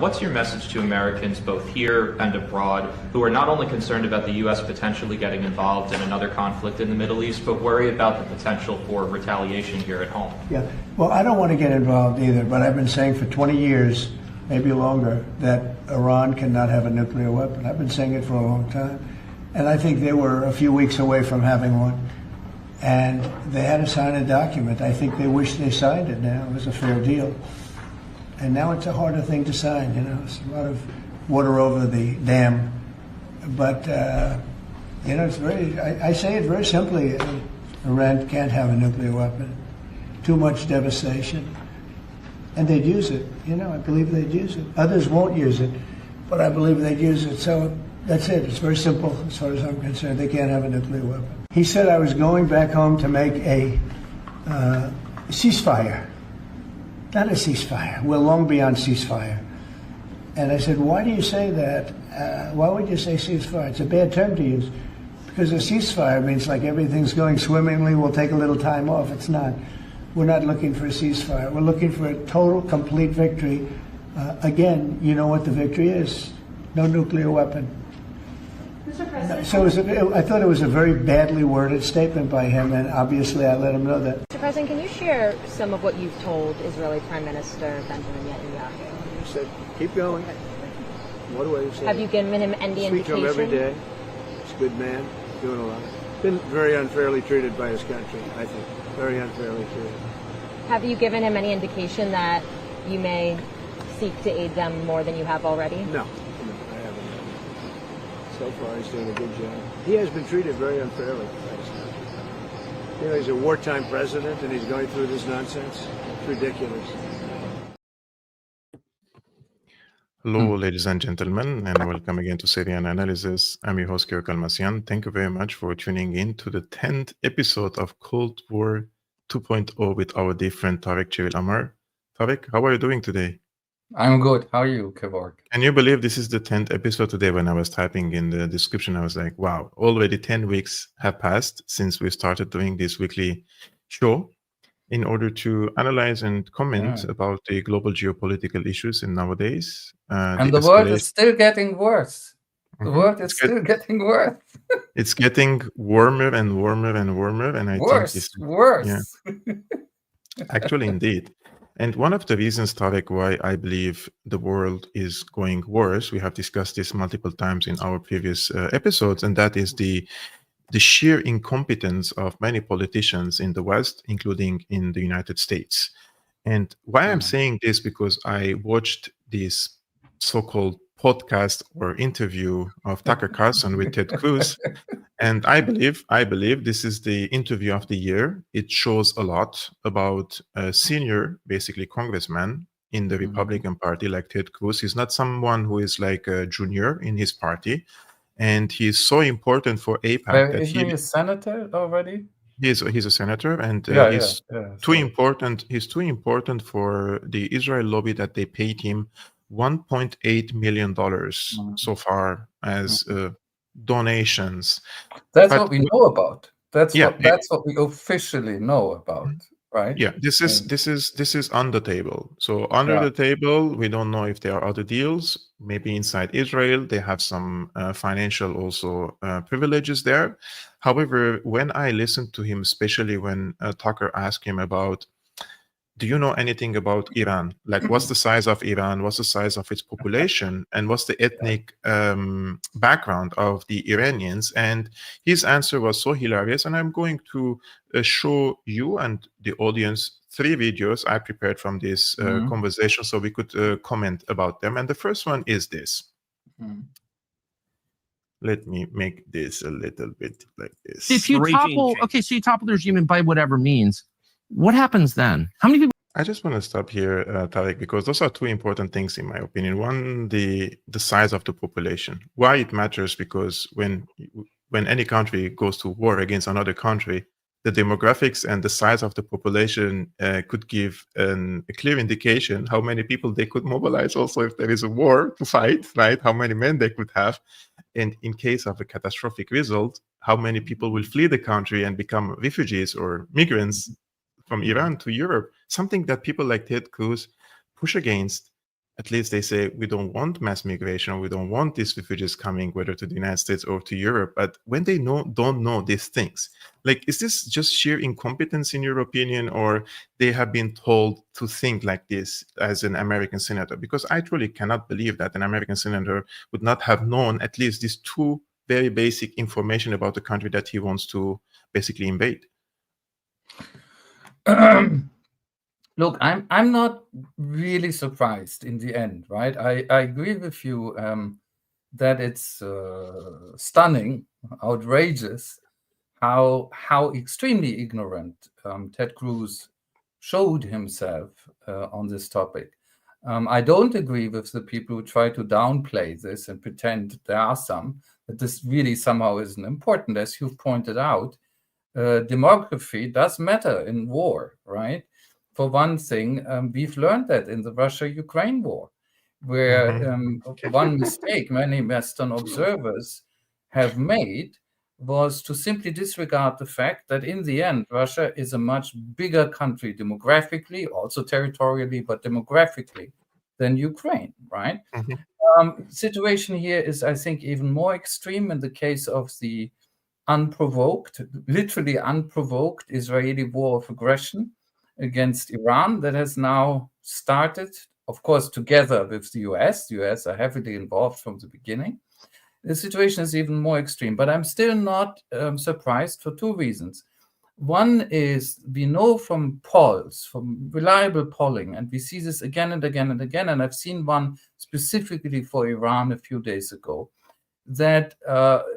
What's your message to Americans both here and abroad who are not only concerned about the U.S. potentially getting involved in another conflict in the Middle East, but worry about the potential for retaliation here at home? Yeah, well, I don't want to get involved either, but I've been saying for 20 years, maybe longer, that Iran cannot have a nuclear weapon. I've been saying it for a long time. And I think they were a few weeks away from having one. And they had to sign a document. I think they wish they signed it now. It was a fair deal. And now it's a harder thing to sign, you know. It's a lot of water over the dam. But, you know, it's very, I say it very simply. Iran can't have a nuclear weapon. Too much devastation. And they'd use it. You know, I believe they'd use it. Others won't use it, but I believe they'd use it. So that's it. It's very simple as far as I'm concerned. They can't have a nuclear weapon. He said I was going back home to make a ceasefire. Not a ceasefire. We're long beyond ceasefire. And I said, why do you say that? Why would you say ceasefire? It's a bad term to use. Because a ceasefire means like everything's going swimmingly, we'll take a little time off. It's not. We're not looking for a ceasefire. We're looking for a total, complete victory. Again, you know what the victory is. No nuclear weapon. Mr. President. So I thought it was a very badly worded statement by him, and obviously I let him know that. Mr. President, can you share some of what you've told Israeli Prime Minister Benjamin Netanyahu? He said, keep going. What do I say? Have you given him any indication? Speak to him every day. He's a good man, doing a lot. Been very unfairly treated by his country, I think. Very unfairly treated. Have you given him any indication that you may seek to aid them more than you have already? No, I haven't. So far, he's doing a good job. He has been treated very unfairly by his country. You know, he's a wartime president, and he's going through this nonsense. It's ridiculous. Hello, ladies and gentlemen, and welcome again to Syriana Analysis. I'm your host, Kevork Almassian. Thank you very much for tuning in to the 10th episode of Cold War 2.0 with our dear friend Tarik Cyril Amar. Tarik, how are you doing today? I'm good. How are you, Kevork? Can you believe this is the 10th episode today? When I was typing in the description, I was like, wow, already 10 weeks have passed since we started doing this weekly show in order to analyze and comment about the global geopolitical issues in nowadays. And the world is still getting worse. The world is still getting worse. It's getting warmer and warmer and warmer. And I worse, think it's worse. Yeah, actually, indeed. And one of the reasons, Tarik, why I believe the world is going worse, we have discussed this multiple times in our previous episodes, and that is the sheer incompetence of many politicians in the West, including in the United States. And why I'm saying this, because I watched this so-called podcast or interview of Tucker Carlson with Ted Cruz, and I believe this is the interview of the year. It shows a lot about a senior, basically congressman in the Republican Party like Ted Cruz. He's not someone who is like a junior in his party. And he's so important for AIPAC that isn't he a senator already? He's a senator, and he's too important. He's too important for the Israel lobby that they paid him $1.8 million so far as donations. That's what we know about. That's what we officially know about. Right? Yeah, this is on the table. So under the table, we don't know if there are other deals. Maybe inside Israel, they have some financial also privileges there. However, when I listened to him, especially when Tucker asked him about, do you know anything about Iran? Like, what's the size of Iran? What's the size of its population? And what's the ethnic background of the Iranians? And his answer was so hilarious. And I'm going to show you and the audience 3 videos I prepared from this conversation so we could comment about them. And the first one is this. Let me make this a little bit like this. If you topple, so you topple the regime by whatever means, what happens then? How many people? I just want to stop here, Tarik, because those are 2 important things in my opinion. One, the size of the population. Why it matters, because when any country goes to war against another country, the demographics and the size of the population could give a clear indication how many people they could mobilize also if there is a war to fight, right? How many men they could have. And in case of a catastrophic result, how many people will flee the country and become refugees or migrants from Iran to Europe, something that people like Ted Cruz push against at least they say, we don't want mass migration, we don't want these refugees coming, whether to the United States or to Europe. But when they don't know these things, like, is this just sheer incompetence in your opinion, or they have been told to think like this as an American senator? Because I truly cannot believe that an American senator would not have known at least these two very basic information about the country that he wants to basically invade. Look, I'm not really surprised in the end, right? I agree with you that it's stunning, outrageous, how extremely ignorant Ted Cruz showed himself on this topic. I don't agree with the people who try to downplay this and pretend there are some, that this really somehow isn't important. As you've pointed out, demography does matter in war, right? For one thing, we've learned that in the Russia-Ukraine war, where one mistake many Western observers have made was to simply disregard the fact that in the end, Russia is a much bigger country demographically, also territorially, but demographically than Ukraine, right? Situation here is, I think, even more extreme in the case of the unprovoked, literally unprovoked Israeli war of aggression against Iran that has now started, of course, together with the US. The US are heavily involved from the beginning. The situation is even more extreme, but I'm still not surprised for two reasons. One is we know from polls, from reliable polling, and we see this again and again and again, and I've seen one specifically for Iran a few days ago, that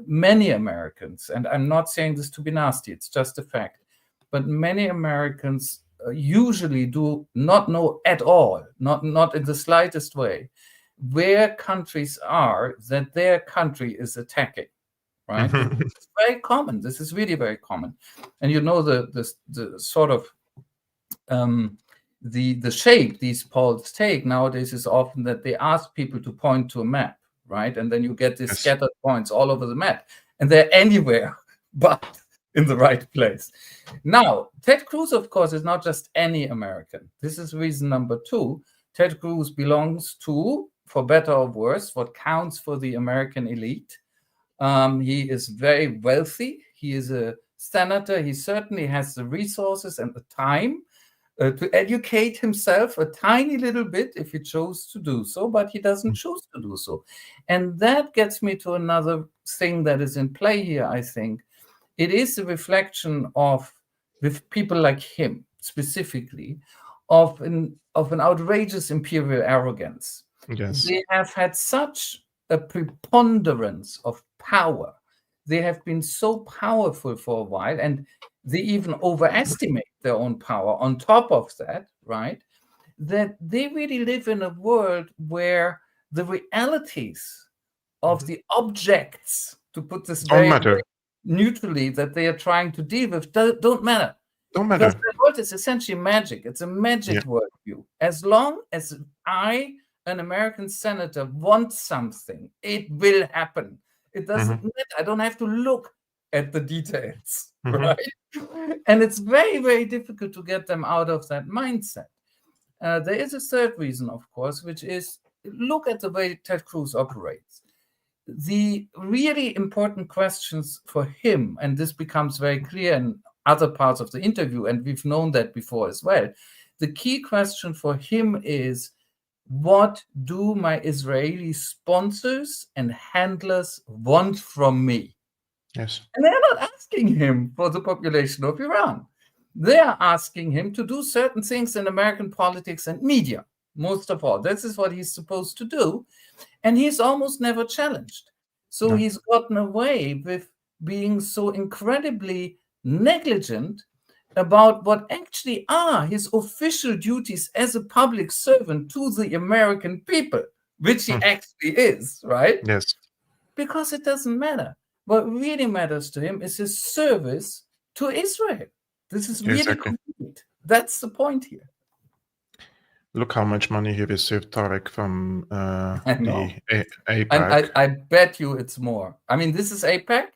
many Americans, and I'm not saying this to be nasty, it's just a fact, but many Americans usually do not know at all, not in the slightest way, where countries are that their country is attacking, right? It's very common. This is really very common. And you know the sort of the shape these polls take nowadays is often that they ask people to point to a map, right? And then you get these scattered points all over the map, and they're anywhere but in the right place. Now, Ted Cruz, of course, is not just any American. This is reason number two. Ted Cruz belongs to, for better or worse, what counts for the American elite. He is very wealthy. He is a senator. He certainly has the resources and the time to educate himself a tiny little bit if he chose to do so, but he doesn't choose to do so. And that gets me to another thing that is in play here, I think. It is a reflection of, with people like him specifically, of an outrageous imperial arrogance. Yes. They have had such a preponderance of power. They have been so powerful for a while, and they even overestimate their own power on top of that, right? That they really live in a world where the realities of the objects, to put this very neutrally, that they are trying to deal with don't matter. Don't matter. Because the world is essentially magic. It's a magic worldview. As long as I, an American senator, want something, it will happen. It doesn't matter. I don't have to look at the details, right? And it's very, very difficult to get them out of that mindset. There is a third reason, of course, which is look at the way Ted Cruz operates. The really important questions for him, and this becomes very clear in other parts of the interview, and we've known that before as well. The key question for him is, what do my Israeli sponsors and handlers want from me? Yes. And they're not asking him for the population of Iran. They are asking him to do certain things in American politics and media, most of all. This is what he's supposed to do. And he's almost never challenged. So he's gotten away with being so incredibly negligent about what actually are his official duties as a public servant to the American people, which he actually is, right? Yes. Because it doesn't matter. What really matters to him is his service to Israel. This is really complete. That's the point here. Look how much money he received, Tarik, from the AIPAC. And I bet you it's more. I mean, this is AIPAC,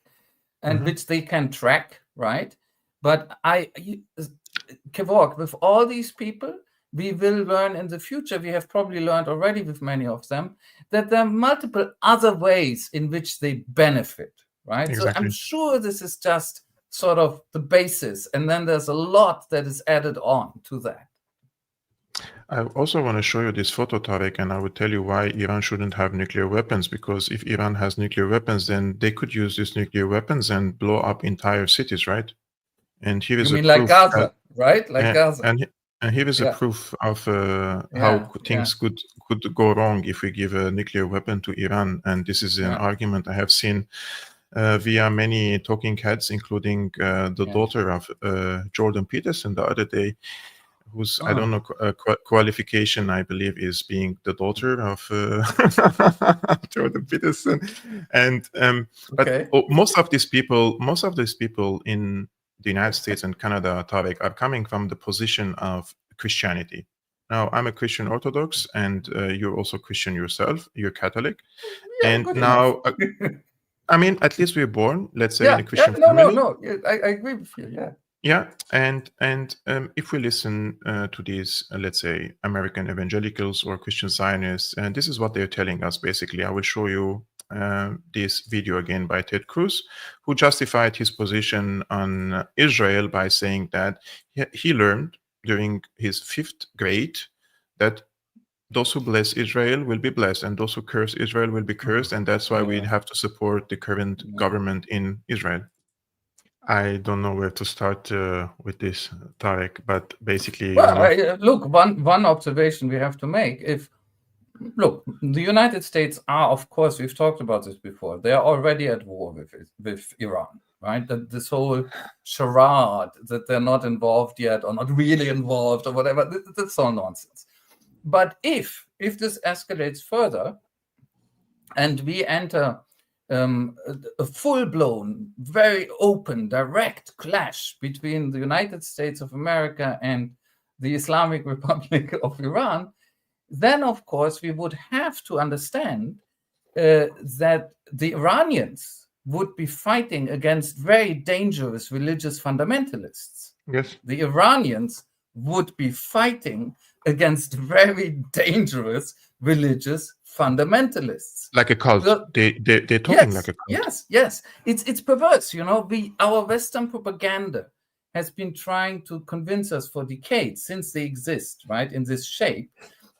and which they can track, right? But Kevork, with all these people, we will learn in the future, we have probably learned already with many of them, that there are multiple other ways in which they benefit, right? Exactly. So I'm sure this is just sort of the basis, and then there's a lot that is added on to that. I also want to show you this photo, Tarik, and I would tell you why Iran shouldn't have nuclear weapons, because if Iran has nuclear weapons, then they could use these nuclear weapons and blow up entire cities, right? And here is You a mean like proof Gaza, right? Like Gaza. And here is a Yeah. proof of how things could go wrong if we give a nuclear weapon to Iran. And this is an argument I have seen via many talking heads, including the daughter of Jordan Peterson the other day, whose I don't know qualification, I believe, is being the daughter of Jordan Peterson. And but most of these people in the United States and Canada, Tarik, are coming from the position of Christianity. Now, I'm a Christian Orthodox, and you're also Christian yourself. You're Catholic, and now, I mean, at least we're born, let's say, in a Christian family. No, I agree with you. Yeah. Yeah, and if we listen to these, let's say, American evangelicals or Christian Zionists, and this is what they're telling us, basically. I will show you this video again by Ted Cruz, who justified his position on Israel by saying that he learned during his 5th grade that those who bless Israel will be blessed, and those who curse Israel will be cursed, and that's why we have to support the current government in Israel. I don't know where to start with this, Tarik, but basically... Well, look, one observation we have to make, look, the United States are, of course, we've talked about this before, they are already at war with Iran, right? That this whole charade that they're not involved yet, or not really involved, or whatever, that's all nonsense. But if this escalates further, and we enter a full-blown, very open, direct clash between the United States of America and the Islamic Republic of Iran, then, of course, we would have to understand that the Iranians would be fighting against very dangerous religious fundamentalists. Yes. The Iranians would be fighting against very dangerous religious fundamentalists, like a cult. They're talking like a cult. Yes. It's perverse. You know, our Western propaganda has been trying to convince us for decades, since they exist, right, in this shape,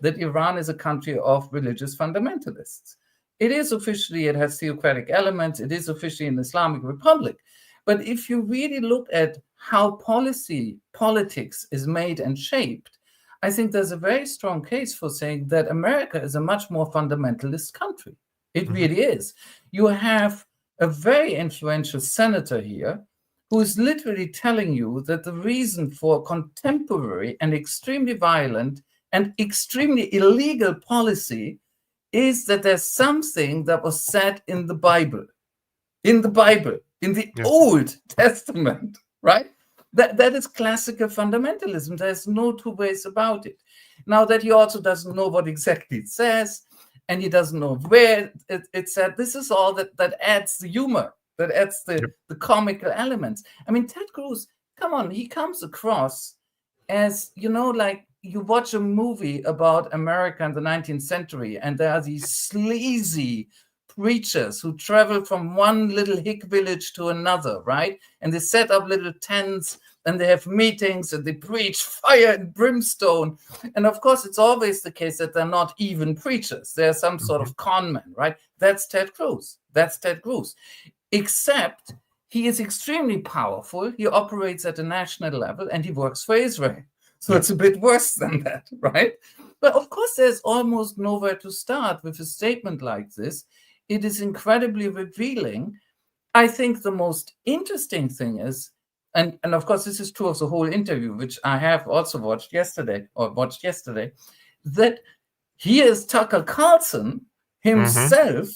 that Iran is a country of religious fundamentalists. It is officially, it has theocratic elements. It is officially an Islamic Republic. But if you really look at how politics is made and shaped, I think there's a very strong case for saying that America is a much more fundamentalist country. It really is. You have a very influential senator here who is literally telling you that the reason for contemporary and extremely violent and extremely illegal policy is that there's something that was said in the Bible, in the Old Testament, right? That is classical fundamentalism. There's no two ways about it. Now, that he also doesn't know what exactly it says, and he doesn't know where it said, this is all that adds the humor, that adds the comical elements. I mean, Ted Cruz, come on, he comes across as, you know, like you watch a movie about America in the 19th century, and there are these sleazy preachers who travel from one little hick village to another, right? And they set up little tents, and they have meetings, and they preach fire and brimstone. And of course, it's always the case that they're not even preachers. They're some sort of con man, right? That's Ted Cruz. Except he is extremely powerful. He operates at a national level, and he works for Israel. So it's a bit worse than that, right? But of course, there's almost nowhere to start with a statement like this. It is incredibly revealing. I think the most interesting thing is, and of course, this is true of the whole interview, which I have also watched yesterday, that here is Tucker Carlson himself,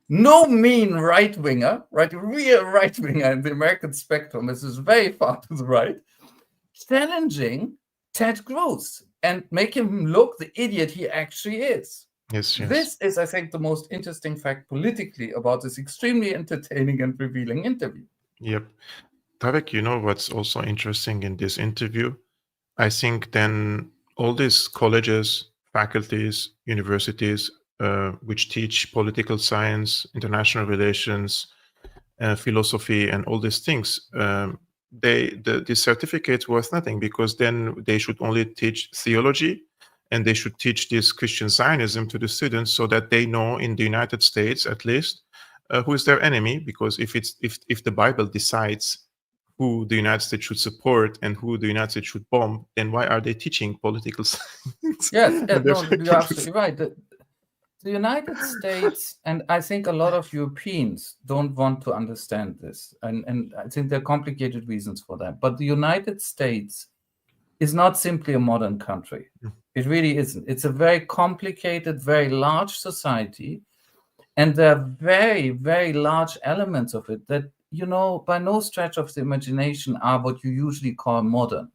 no mean right-winger, right? A real right-winger in the American spectrum. This is very far to the right, challenging Ted Cruz and make him look the idiot he actually is. Yes. This is, I think, the most interesting fact politically about this extremely entertaining and revealing interview. Yep. Tarik, you know what's also interesting in this interview? I think then all these colleges, faculties, universities, which teach political science, international relations, philosophy, and all these things, the certificate's worth nothing, because then they should only teach theology, and they should teach this Christian Zionism to the students, so that they know, in the United States at least, who is their enemy. Because if the Bible decides who the United States should support and who the United States should bomb, then why are they teaching political science? Yes, no, you're absolutely right. The United States, and I think a lot of Europeans don't want to understand this, and I think there are complicated reasons for that. But the United States is not simply a modern country. It really isn't. It's a very complicated, very large society, and there are very, very large elements of it that, by no stretch of the imagination are what you usually call modern.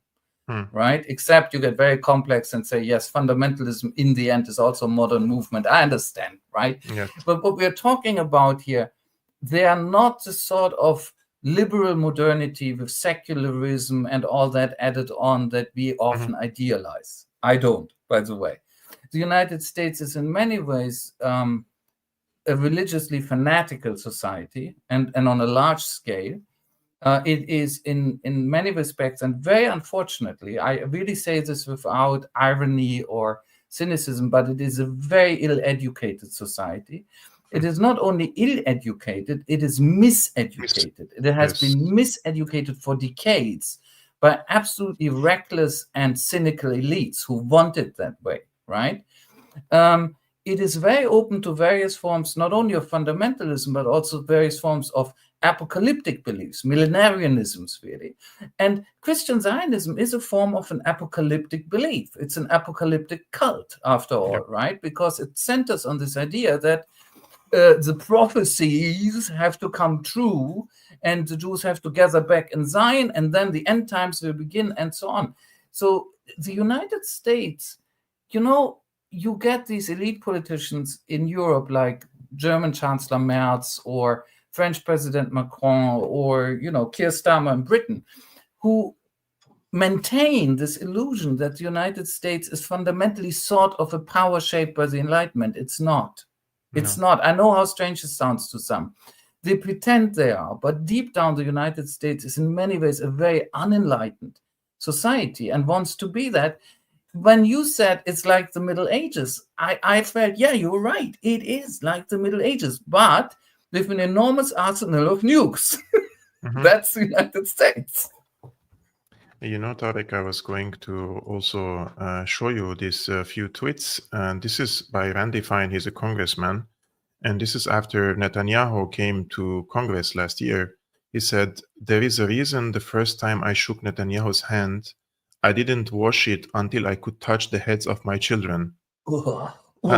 Right? Except you get very complex and say, yes, fundamentalism in the end is also a modern movement. I understand, right? Yes. But what we're talking about here, they are not the sort of liberal modernity with secularism and all that added on that we often idealize. I don't, by the way. The United States is in many ways a religiously fanatical society, and on a large scale. It is in many respects, and very unfortunately, I really say this without irony or cynicism, but it is a very ill-educated society. It is not only ill-educated, it is miseducated. It has been miseducated for decades by absolutely reckless and cynical elites who want it that way, right? It is very open to various forms, not only of fundamentalism, but also various forms of apocalyptic beliefs, millenarianisms, really. And Christian Zionism is a form of an apocalyptic belief. It's an apocalyptic cult, after all, right? Because it centers on this idea that the prophecies have to come true, and the Jews have to gather back in Zion, and then the end times will begin, and so on. So the United States, you get these elite politicians in Europe, like German Chancellor Merz or French President Macron, or Keir Starmer in Britain, who maintain this illusion that the United States is fundamentally sort of a power shaped by the Enlightenment. It's not. It's not. I know how strange it sounds to some. They pretend they are, but deep down, the United States is in many ways a very unenlightened society and wants to be that. When you said it's like the Middle Ages, I felt, yeah, you're right. It is like the Middle Ages, but with an enormous arsenal of nukes. That's the United States. Tarik, I was going to also show you these few tweets. And this is by Randy Fine. He's a congressman. And this is after Netanyahu came to Congress last year. He said, "There is a reason the first time I shook Netanyahu's hand, I didn't wash it until I could touch the heads of my children." Oh my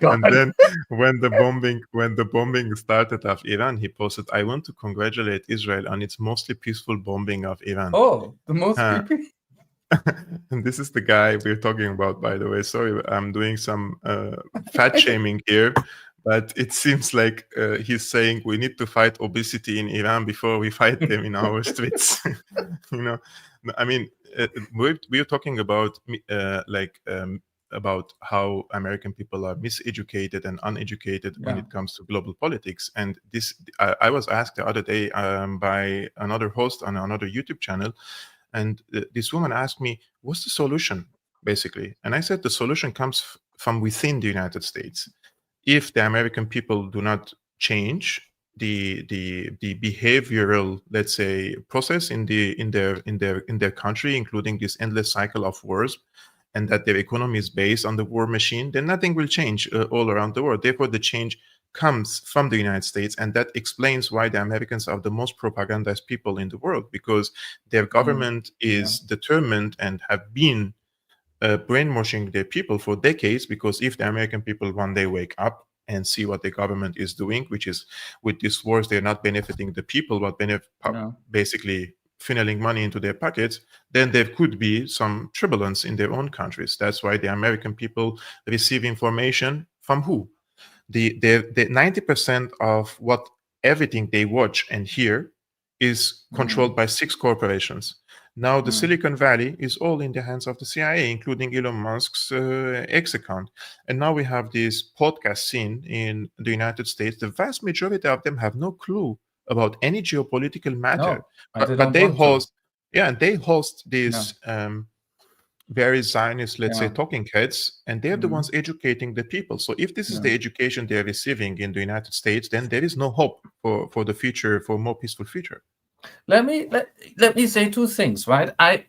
God. And then when the bombing started of Iran, he posted, "I want to congratulate Israel on its mostly peaceful bombing of Iran." Oh, the most creepy. And this is the guy we're talking about, by the way. Sorry, I'm doing some fat shaming here, but it seems like he's saying we need to fight obesity in Iran before we fight them in our streets. I mean, we're talking about about how American people are miseducated and uneducated when it comes to global politics. And this, I was asked the other day by another host on another YouTube channel, and this woman asked me, "What's the solution?" basically. And I said the solution comes from within the United States. If the American people do not change the behavioral, let's say, process in their country, including this endless cycle of wars, and that their economy is based on the war machine, then nothing will change all around the world. Therefore, the change comes from the United States, and that explains why the Americans are the most propagandized people in the world, because their government is determined and have been brainwashing their people for decades. Because if the American people one day wake up and see what the government is doing, which is with these wars, they're not benefiting the people, but basically funneling money into their pockets, then there could be some turbulence in their own countries. That's why the American people receive information from who? The 90% of what everything they watch and hear is controlled by 6 corporations. Now the Silicon Valley is all in the hands of the CIA, including Elon Musk's X account. And now we have this podcast scene in the United States. The vast majority of them have no clue about any geopolitical matter, but they host, and they host these very Zionist, let's say, talking heads, and they're the ones educating the people. So if this is the education they're receiving in the United States, then there is no hope for the future, for a more peaceful future. Let me say 2 things, right? I,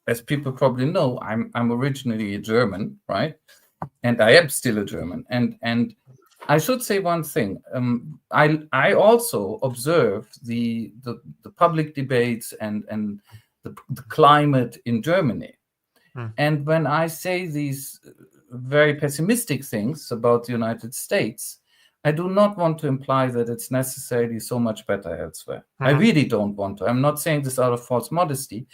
as people probably know, I'm originally a German, right? And I am still a German. And I should say one thing. I also observe the public debates and the climate in Germany. And when I say these very pessimistic things about the United States, I do not want to imply that it's necessarily so much better elsewhere. I really don't want to. I'm not saying this out of false modesty.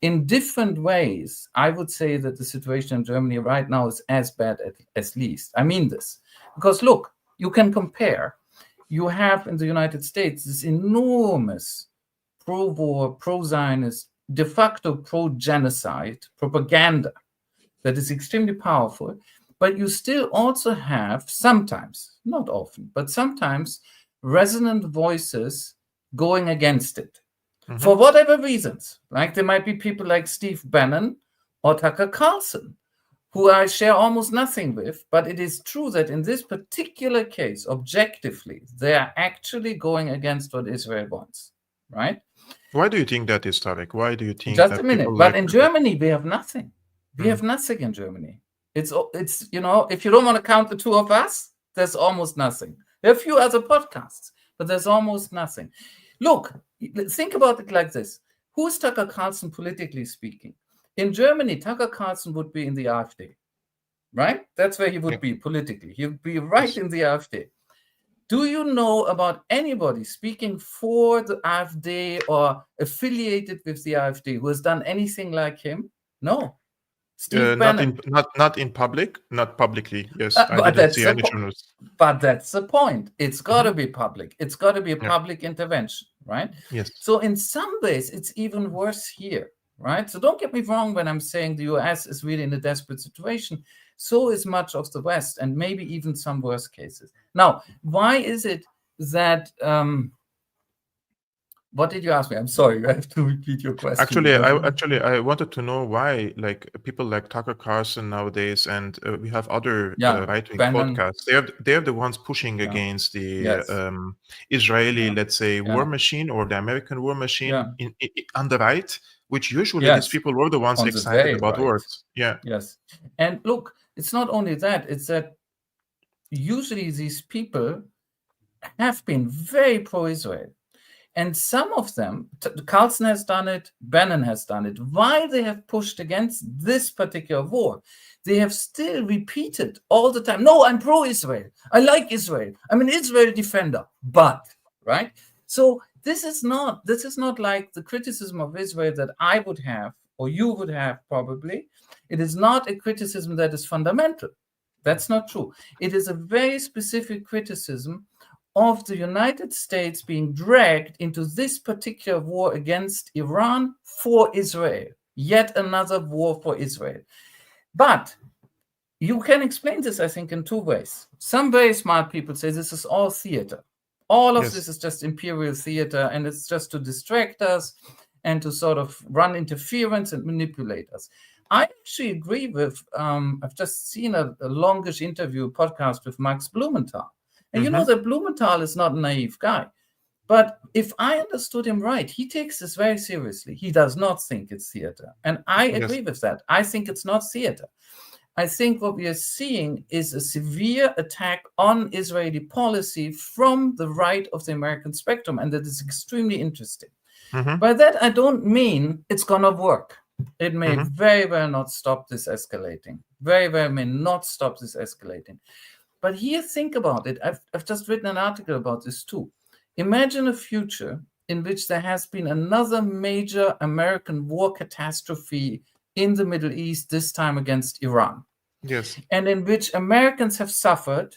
In different ways, I would say that the situation in Germany right now is as bad as least. I mean this. Because look, you can compare. You have in the United States this enormous pro-war, pro-Zionist, de facto pro-genocide propaganda that is extremely powerful. But you still also have sometimes, not often, but sometimes resonant voices going against it for whatever reasons. Like there might be people like Steve Bannon or Tucker Carlson, who I share almost nothing with. But it is true that in this particular case, objectively, they are actually going against what Israel wants, right? Why do you think that is, Tarik? Why do you think Just that a minute. people But like in Germany, we have nothing. We have nothing in Germany. It's you know, if you don't want to count the 2 of us, there's almost nothing. There are a few other podcasts, but there's almost nothing. Look, think about it like this. Who is Tucker Carlson politically speaking? In Germany, Tucker Carlson would be in the AfD, right? That's where he would be politically. He would be right in the AfD. Do you know about anybody speaking for the AfD or affiliated with the AfD who has done anything like him? No. not in public, not publicly. Yes, I didn't see any journalists. But that's the point. It's got to be public. It's got to be a public intervention, right? Yes. So in some ways, it's even worse here, right? So don't get me wrong when I'm saying the US is really in a desperate situation. So is much of the West, and maybe even some worse cases. Now, why is it that... what did you ask me? I'm sorry, I have to repeat your question. I wanted to know why, like, people like Tucker Carlson nowadays, and we have other right-wing podcasts. They're the ones pushing against the Israeli, let's say, war machine, or the American war machine on the right, which usually these people were the ones excited about wars. Yeah. Yes. And look, it's not only that; it's that usually these people have been very pro-Israel. And some of them, Carlson has done it, Bannon has done it. Why they have pushed against this particular war, they have still repeated all the time, no, I'm pro-Israel. I like Israel. I'm an Israel defender. But, right? So this is not like the criticism of Israel that I would have, or you would have probably. It is not a criticism that is fundamental. That's not true. It is a very specific criticism of the United States being dragged into this particular war against Iran for Israel. Yet another war for Israel. But you can explain this, I think, in 2 ways. Some very smart people say this is all theater. All of this is just imperial theater, and it's just to distract us and to sort of run interference and manipulate us. I actually agree with, I've just seen a longish interview podcast with Max Blumenthal. And you know that Blumenthal is not a naive guy. But if I understood him right, he takes this very seriously. He does not think it's theater. And I agree with that. I think it's not theater. I think what we are seeing is a severe attack on Israeli policy from the right of the American spectrum. And that is extremely interesting. By that, I don't mean it's going to work. It may very well not stop this escalating. Very well may not stop this escalating. But here, think about it. I've just written an article about this too. Imagine a future in which there has been another major American war catastrophe in the Middle East, this time against Iran. Yes. And in which Americans have suffered,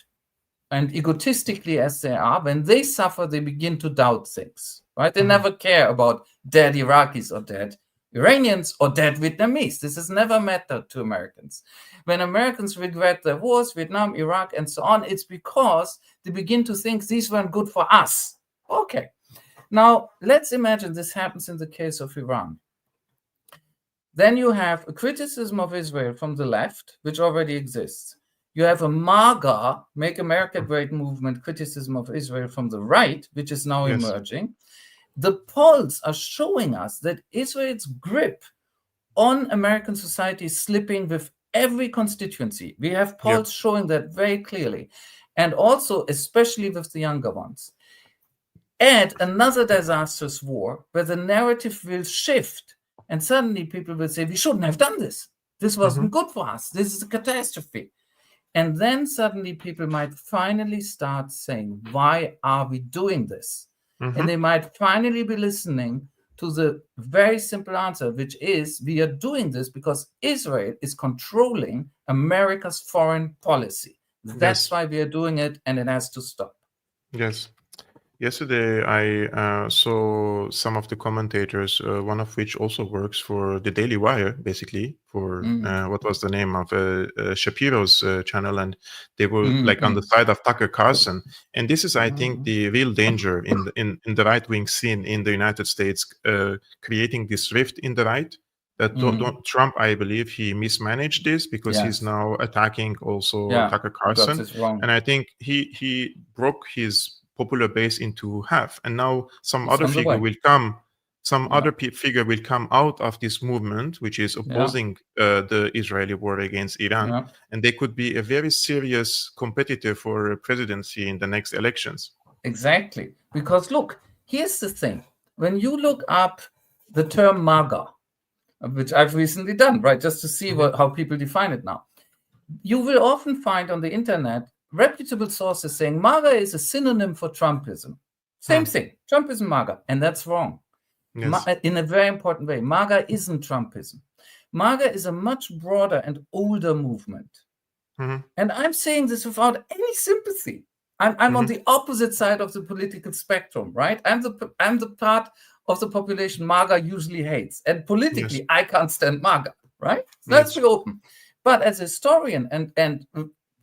and egotistically as they are, when they suffer, they begin to doubt things. right? They never care about dead Iraqis or dead Iranians or dead Vietnamese. This has never mattered to Americans. When Americans regret their wars, Vietnam, Iraq, and so on, it's because they begin to think these weren't good for us. Okay. Now, let's imagine this happens in the case of Iran. Then you have a criticism of Israel from the left, which already exists. You have a MAGA, Make America Great movement, criticism of Israel from the right, which is now emerging. The polls are showing us that Israel's grip on American society is slipping with every constituency. We have polls showing that very clearly, and also especially with the younger ones. Add another disastrous war where the narrative will shift, and suddenly people will say, we shouldn't have done this. This wasn't good for us. This is a catastrophe. And then suddenly people might finally start saying, why are we doing this? And they might finally be listening to the very simple answer, which is, we are doing this because Israel is controlling America's foreign policy. That's why we are doing it, and it has to stop. Yes. Yesterday, I saw some of the commentators, one of which also works for the Daily Wire, basically, for what was the name of Shapiro's channel, and they were like on the side of Tucker Carlson. And this is, I think, the real danger in the right-wing scene in the United States, creating this rift in the right. That Trump, I believe, he mismanaged this because he's now attacking also Tucker Carlson, and I think he broke his popular base into half, and now some other figure will come. Some other figure will come out of this movement, which is opposing the Israeli war against Iran, and they could be a very serious competitor for presidency in the next elections. Exactly, because look, here's the thing: when you look up the term MAGA, which I've recently done, right, just to see how people define it now, you will often find on the internet reputable sources saying MAGA is a synonym for Trumpism. Same thing, Trumpism, MAGA, and that's wrong. In a very important way, MAGA isn't Trumpism. MAGA is a much broader and older movement. And I'm saying this without any sympathy. I'm on the opposite side of the political spectrum, right? I'm the part of the population MAGA usually hates. And politically, I can't stand MAGA, right? Let's be open. But as a historian and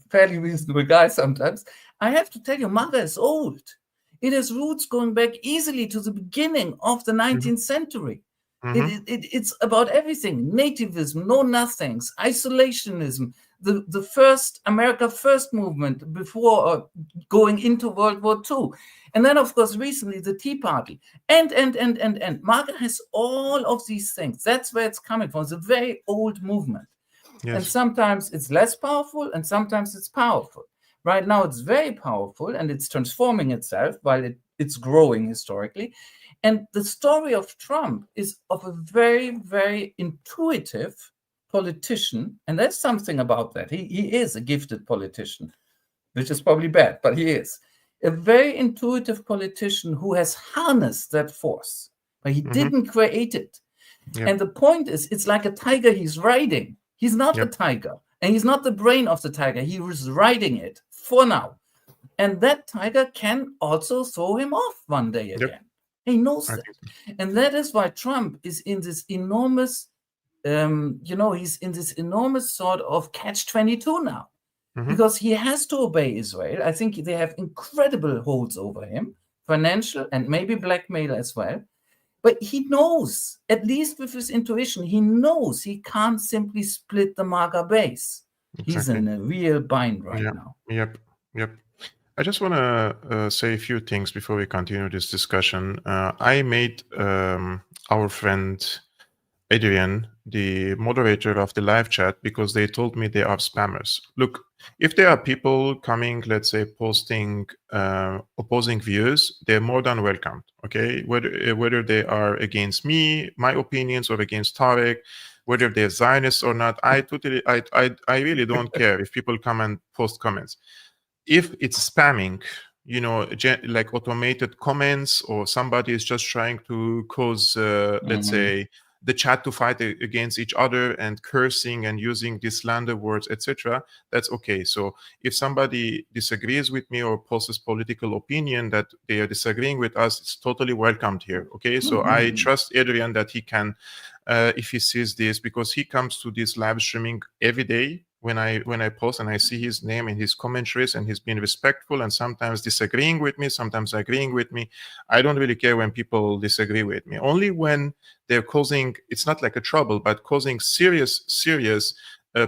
fairly reasonable guy sometimes, I have to tell you, MAGA is old. It has roots going back easily to the beginning of the 19th century. It's about everything: nativism, know-nothings, isolationism, the first America First movement before going into World War II. And then, of course, recently the Tea Party. And. MAGA has all of these things. That's where it's coming from. It's a very old movement. And sometimes it's less powerful, and sometimes it's powerful. Right now, it's very powerful, and it's transforming itself while it's growing historically. And the story of Trump is of a very, very intuitive politician, and there's something about that. He is a gifted politician, which is probably bad, but he is. A very intuitive politician who has harnessed that force, but he didn't create it. And the point is, it's like a tiger he's riding. He's not the tiger, and he's not the brain of the tiger. He was riding it for now. And that tiger can also throw him off one day again. He knows that. And that is why Trump is in this enormous, he's in this enormous sort of catch-22 now, because he has to obey Israel. I think they have incredible holds over him, financial and maybe blackmail as well. But he knows, at least with his intuition, he knows he can't simply split the MAGA base. He's in a real bind right now. Yep. I just want to say a few things before we continue this discussion. I made our friend Adrian the moderator of the live chat because they told me they are spammers. Look, if there are people coming, let's say, posting opposing views, they're more than welcome. Okay, whether they are against me, my opinions, or against Tarik, whether they're Zionists or not, I really don't care if people come and post comments. If it's spamming, like automated comments, or somebody is just trying to cause, let's say, the chat to fight against each other and cursing and using these slander words, etc., that's okay. So if somebody disagrees with me or posts political opinion that they are disagreeing with us, it's totally welcomed here. Okay, so I trust Adrian that he can, if he sees this, because he comes to this live streaming every day when I post, and I see his name and his commentaries, and he's been respectful and sometimes disagreeing with me, sometimes agreeing with me. I don't really care when people disagree with me. Only when they're causing, it's not like a trouble, but causing serious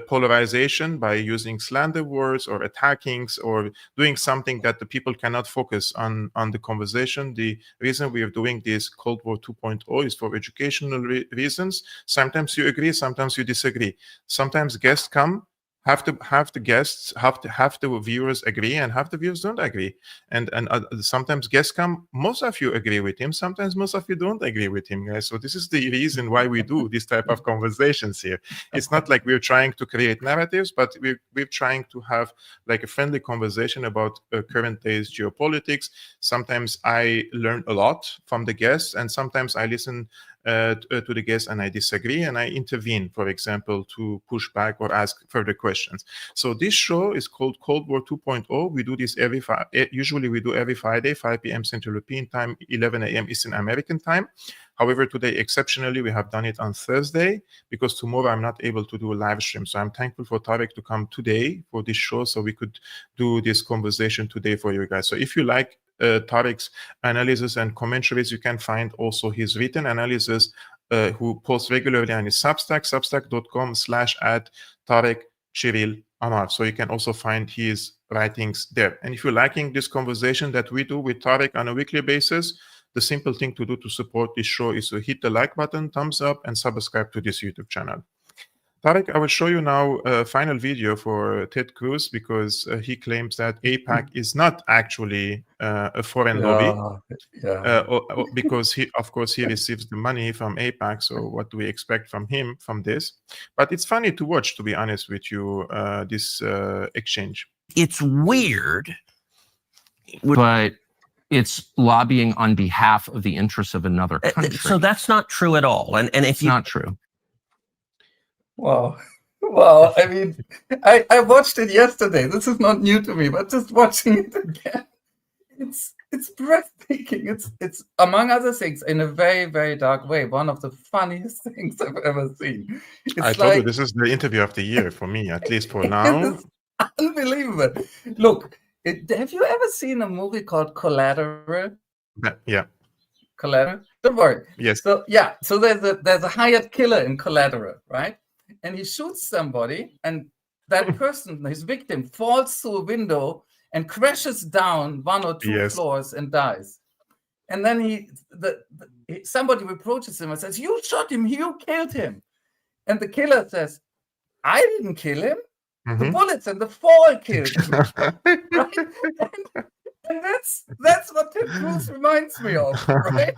polarization by using slander words or attacking or doing something that the people cannot focus on the conversation. The reason we are doing this Cold War 2.0 is for educational reasons. Sometimes you agree, sometimes you disagree. Sometimes guests come, have the guests, have the viewers agree, and have the viewers don't agree. And sometimes guests come, most of you agree with him, sometimes most of you don't agree with him, guys. So this is the reason why we do this type of conversations here. It's not like we're trying to create narratives, but we're trying to have like a friendly conversation about current day's geopolitics. Sometimes I learn a lot from the guests, and sometimes I listen to the guests and I disagree and I intervene, for example, to push back or ask further questions. So this show is called Cold War 2.0. We do this usually we do every Friday, 5 p.m. Central European Time, 11 a.m. Eastern American Time. However, today, exceptionally, we have done it on Thursday because tomorrow I'm not able to do a live stream. So I'm thankful for Tarik to come today for this show so we could do this conversation today for you guys. So if you like Tarik's analysis and commentaries, you can find also his written analysis, who posts regularly on his Substack, substack.com/@Tarik Cyril Amar. So you can also find his writings there. And if you're liking this conversation that we do with Tarik on a weekly basis, the simple thing to do to support this show is to hit the like button, thumbs up, and subscribe to this YouTube channel. Tarik, I will show you now a final video for Ted Cruz because he claims that AIPAC is not actually a foreign lobby. Because he receives the money from AIPAC. So what do we expect from him from this? But it's funny to watch, to be honest with you, this exchange. It's weird, but it's lobbying on behalf of the interests of another country. So that's not true at all. And if It's not true. Wow. I mean, I watched it yesterday. This is not new to me, but just watching it again, it's breathtaking. It's among other things, in a very, very dark way, one of the funniest things I've ever seen. I told you this is the interview of the year for me, at least for now. Unbelievable. Look, have you ever seen a movie called Collateral? Yeah. Collateral? Don't worry. Yes. So there's a hired killer in Collateral, right? And he shoots somebody, and that person, his victim, falls through a window and crashes down 1 or 2 floors and dies. And then somebody reproaches him and says, "You shot him, you killed him." And the killer says, "I didn't kill him. The bullets and the fall killed him." Right? And that's what Ted Cruz reminds me of, right?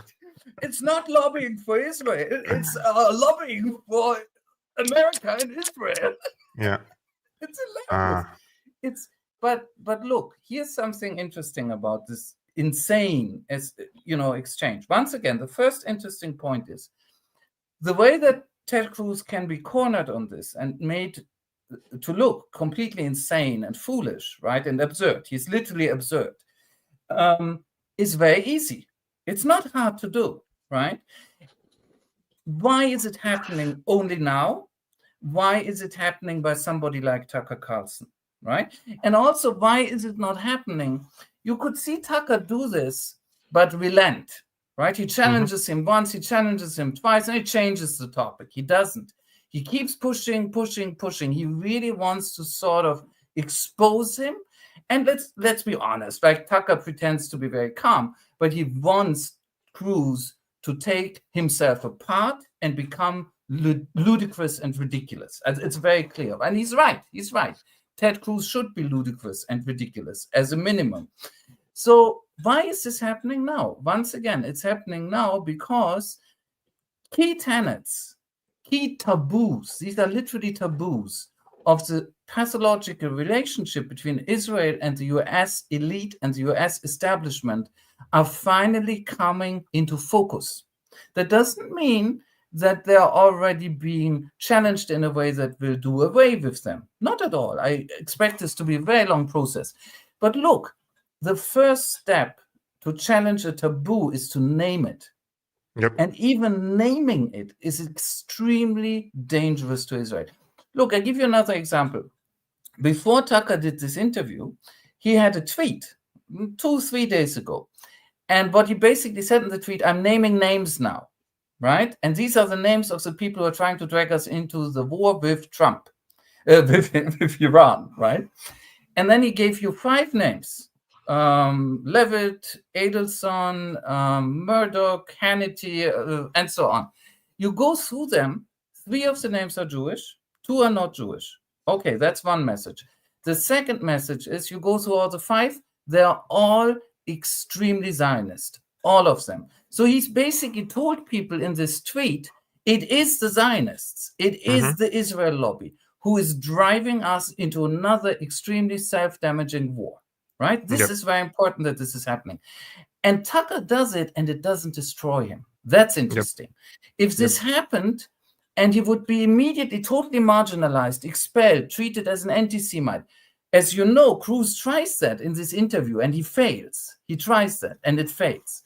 It's not lobbying for Israel. It's lobbying for America and Israel. Yeah. It's hilarious. But look, here's something interesting about this insane exchange. Once again, the first interesting point is the way that Ted Cruz can be cornered on this and made to look completely insane and foolish, right? And absurd. He's literally absurd. Is very easy. It's not hard to do, right? Why is it happening only now? Why is it happening by somebody like Tucker Carlson, right? And also, why is it not happening? You could see Tucker do this, but relent, right? He challenges him once, he challenges him twice, and he changes the topic. He doesn't. He keeps pushing. He really wants to sort of expose him. And let's be honest, like Tucker pretends to be very calm, but he wants Cruz to take himself apart and become ludicrous and ridiculous. It's very clear. And he's right. Ted Cruz should be ludicrous and ridiculous as a minimum. So why is this happening now? Once again, it's happening now because key tenets, key taboos, these are literally taboos of the pathological relationship between Israel and the US elite and the US establishment are finally coming into focus. That doesn't mean that they're already being challenged in a way that will do away with them. Not at all. I expect this to be a very long process. But look, the first step to challenge a taboo is to name it. Yep. And even naming it is extremely dangerous to Israel. Look, I give you another example. Before Tucker did this interview, he had a tweet 2-3 days ago. And what he basically said in the tweet, I'm naming names now, right? And these are the names of the people who are trying to drag us into the war with Trump, with Iran, right? And then he gave you 5 names. Levitt, Adelson, Murdoch, Hannity, and so on. You go through them. 3 of the names are Jewish, 2 are not Jewish. Okay, that's one message. The second message is you go through all the 5, they're all extremely Zionist, all of them. So he's basically told people in this tweet, it is the Zionists, it is the Israel lobby who is driving us into another extremely self-damaging war. Right? This is very important that this is happening. And Tucker does it and it doesn't destroy him. That's interesting. If this happened and he would be immediately totally marginalized, expelled, treated as an anti-Semite. As you know, Cruz tries that in this interview and he fails. He tries that and it fails.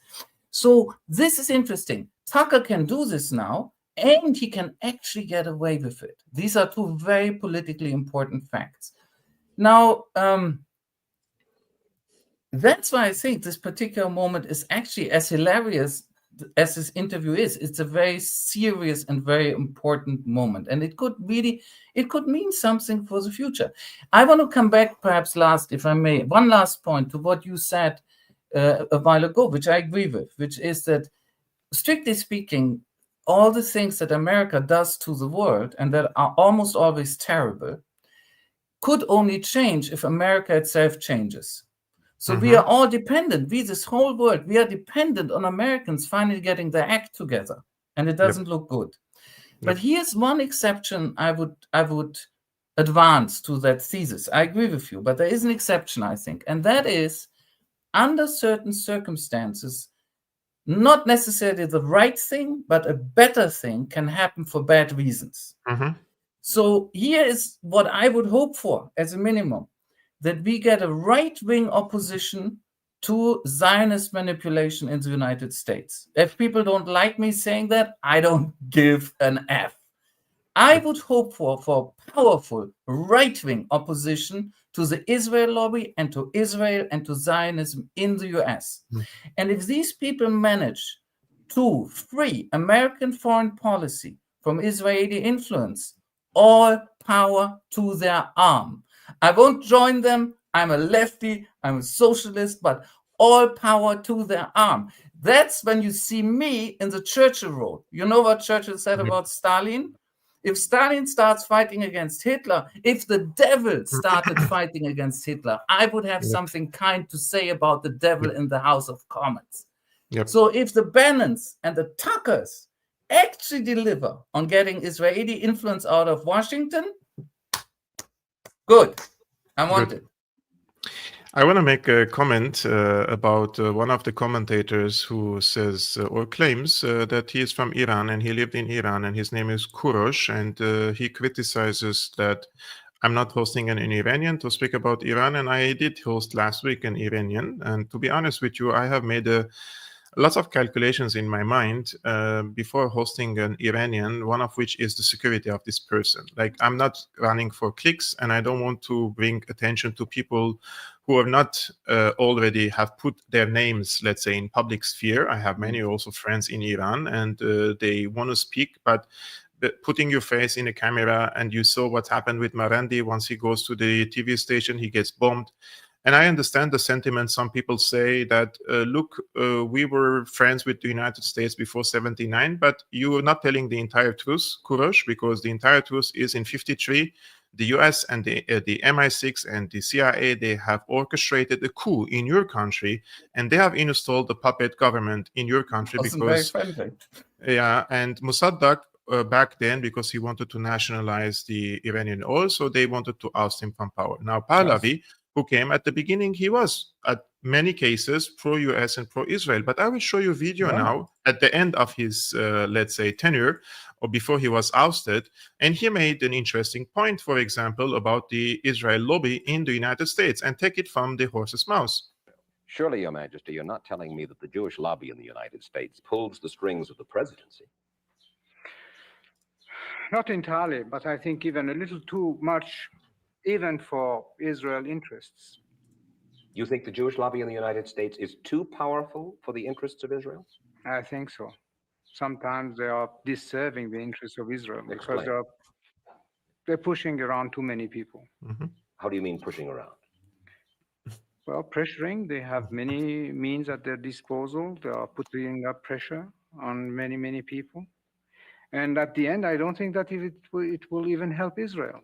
So this is interesting. Tucker can do this now and he can actually get away with it. These are 2 very politically important facts. Now, that's why I think this particular moment is actually as hilarious as this interview is. It's a very serious and very important moment. And it could mean something for the future. I want to come back perhaps last, if I may, one last point to what you said a while ago, which I agree with, which is that strictly speaking, all the things that America does to the world and that are almost always terrible could only change if America itself changes. So we are all dependent. This whole world, we are dependent on Americans finally getting their act together, and it doesn't look good. But here's one exception I would advance to that thesis. I agree with you, but there is an exception, I think, and that is under certain circumstances, not necessarily the right thing, but a better thing can happen for bad reasons. So here is what I would hope for as a minimum, that we get a right-wing opposition to Zionist manipulation in the United States. If people don't like me saying that, I don't give an F. I would hope for powerful right-wing opposition to the Israel lobby and to Israel and to Zionism in the US. And if these people manage to free American foreign policy from Israeli influence, all power to their arm. I won't join them. I'm a lefty. I'm a socialist, but all power to their arm. That's when you see me in the Churchill role. You know what Churchill said about Stalin? If Stalin starts fighting against Hitler, if the devil started fighting against Hitler, I would have something kind to say about the devil in the House of Commons. So if the Bannons and the Tuckers actually deliver on getting Israeli influence out of Washington, good. I want it. I want to make a comment about one of the commentators who says or claims that he is from Iran and he lived in Iran and his name is Kurosh, and he criticizes that I'm not hosting an Iranian to speak about Iran, and I did host last week an Iranian. And to be honest with you, I have made lots of calculations in my mind before hosting an Iranian, one of which is the security of this person. Like, I'm not running for clicks, and I don't want to bring attention to people who are not already have put their names, let's say, in public sphere. I have many also friends in Iran, and they want to speak, but putting your face in a camera, and you saw what happened with Marandi. Once he goes to the TV station, he gets bombed. And I understand the sentiment. Some people say that, look, we were friends with the United States before 79, but you are not telling the entire truth, Kurosh, because the entire truth is in 53, the US and the MI6 and the CIA, they have orchestrated a coup in your country, and they have installed the puppet government in your country because, yeah, and Mossadegh, back then, because he wanted to nationalize the Iranian oil, so they wanted to oust him from power. Now, Pahlavi who came at the beginning, he was at many cases pro-US and pro-Israel. But I will show you a video now at the end of his, let's say, tenure, or before he was ousted. And he made an interesting point, for example, about the Israel lobby in the United States, and take it from the horse's mouth. Surely, Your Majesty, you're not telling me that the Jewish lobby in the United States pulls the strings of the presidency. Not entirely, but I think even a little too much, even for Israel interests. You think the Jewish lobby in the United States is too powerful for the interests of Israel? I think so. Sometimes they are disserving the interests of Israel because Explain. they're pushing around too many people. Mm-hmm. How do you mean pushing around? Well, pressuring, they have many means at their disposal. They are putting up pressure on many, many people. And at the end, I don't think that it will even help Israel.